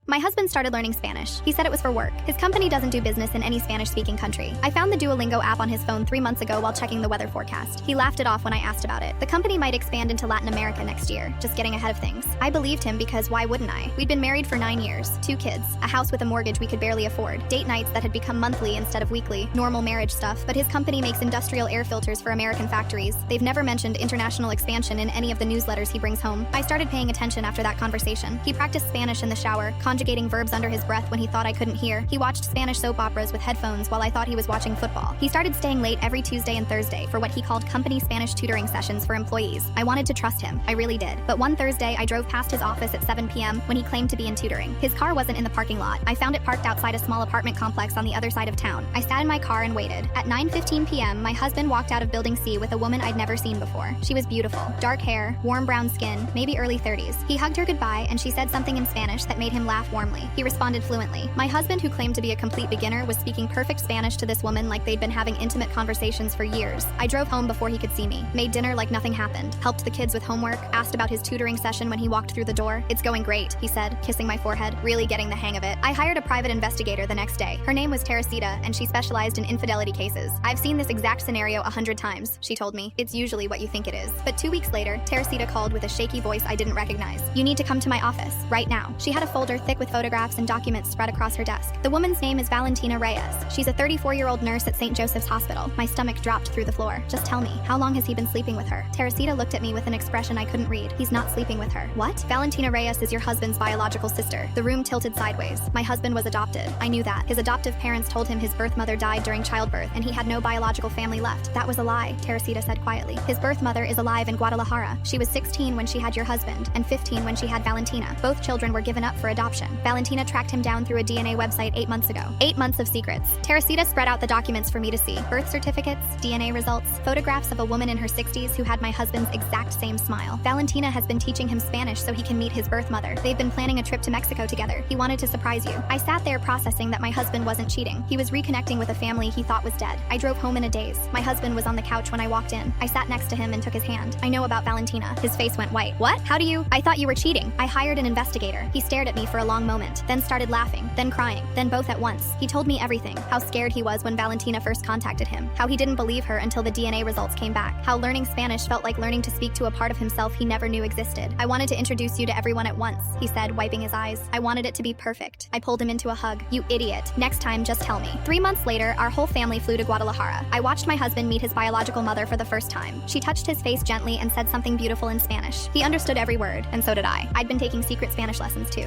My husband started learning Spanish. He said it was for work. His company doesn't do business in any Spanish-speaking country. I found the Duolingo app on his phone 3 months ago while checking the weather forecast. He laughed it off when I asked about it. The company might expand into Latin America next year, just getting ahead of things. I believed him because why wouldn't I? We'd been married for 9 years, 2 kids, a house with a mortgage we could barely afford, date nights that had become monthly instead of weekly, normal marriage stuff, but his company makes industrial air filters for American factories. They've never mentioned international expansion in any of the newsletters he brings home. I started paying attention after that conversation. He practiced Spanish in the shower, conjugating verbs under his breath when he thought I couldn't hear. He watched Spanish soap operas with headphones while I thought he was watching football. He started staying late every Tuesday and Thursday for what he called company Spanish tutoring sessions for employees. I wanted to trust him. I really did. But one Thursday, I drove past his office at 7 p.m. when he claimed to be in tutoring. His car wasn't in the parking lot. I found it parked outside a small apartment complex on the other side of town. I sat in my car and waited. At 9:15 p.m., my husband walked out of Building C with a woman I'd never seen before. She was beautiful. Dark hair, warm brown skin, maybe early 30s. He hugged her goodbye and she said something in Spanish that made him laugh warmly. He responded fluently. My husband, who claimed to be a complete beginner, was speaking perfect Spanish to this woman like they'd been having intimate conversations for years. I drove home before he could see me, made dinner like nothing happened, helped the kids with homework, asked about his tutoring session when he walked through the door. "It's going great," he said, kissing my forehead, really getting the hang of it. I hired a private investigator the next day. Her name was Teresita, and she specialized in infidelity cases. "I've seen this exact scenario 100 times, she told me. "It's usually what you think it is." But 2 weeks later, Teresita called with a shaky voice I didn't recognize. "You need to come to my office, right now." She had a folder thick with photographs and documents spread across her desk. The woman's name is Valentina Reyes. She's a 34-year-old nurse at St. Joseph's Hospital. My stomach dropped through the floor. "Just tell me, how long has he been sleeping with her?" Teresita looked at me with an expression I couldn't read. "He's not sleeping with her." "What?" "Valentina Reyes is your husband's biological sister." The room tilted sideways. My husband was adopted. I knew that. His adoptive parents told him his birth mother died during childbirth and he had no biological family left. "That was a lie," Teresita said quietly. "His birth mother is alive in Guadalajara. She was 16 when she had your husband and 15 when she had Valentina. Both children were given up for adoption. Valentina tracked him down through a DNA website 8 months ago. 8 months of secrets." Teresita spread out the documents for me to see. Birth certificates, DNA results, photographs of a woman in her 60s who had my husband's exact same smile. Valentina has been teaching him Spanish so he can meet his birth mother. They've been planning a trip to Mexico together. He wanted to surprise you. I sat there processing that my husband wasn't cheating. He was reconnecting with a family he thought was dead. I drove home in a daze. My husband was on the couch when I walked in. I sat next to him and took his hand. "I know about Valentina." His face went white. "What? How do you? I thought you were cheating." I hired an investigator. He stared at me for a long moment, then started laughing, then crying, then both at once. He told me everything. How scared he was when Valentina first contacted him. How he didn't believe her until the DNA results came back. How learning Spanish felt like learning to speak to a part of himself he never knew existed. "I wanted to introduce you to everyone at once," he said, wiping his eyes. "I wanted it to be perfect." I pulled him into a hug. "You idiot. Next time, just tell me." 3 months later, our whole family flew to Guadalajara. I watched my husband meet his biological mother for the first time. She touched his face gently and said something beautiful in Spanish. He understood every word, and so did I. I'd been taking secret Spanish lessons too.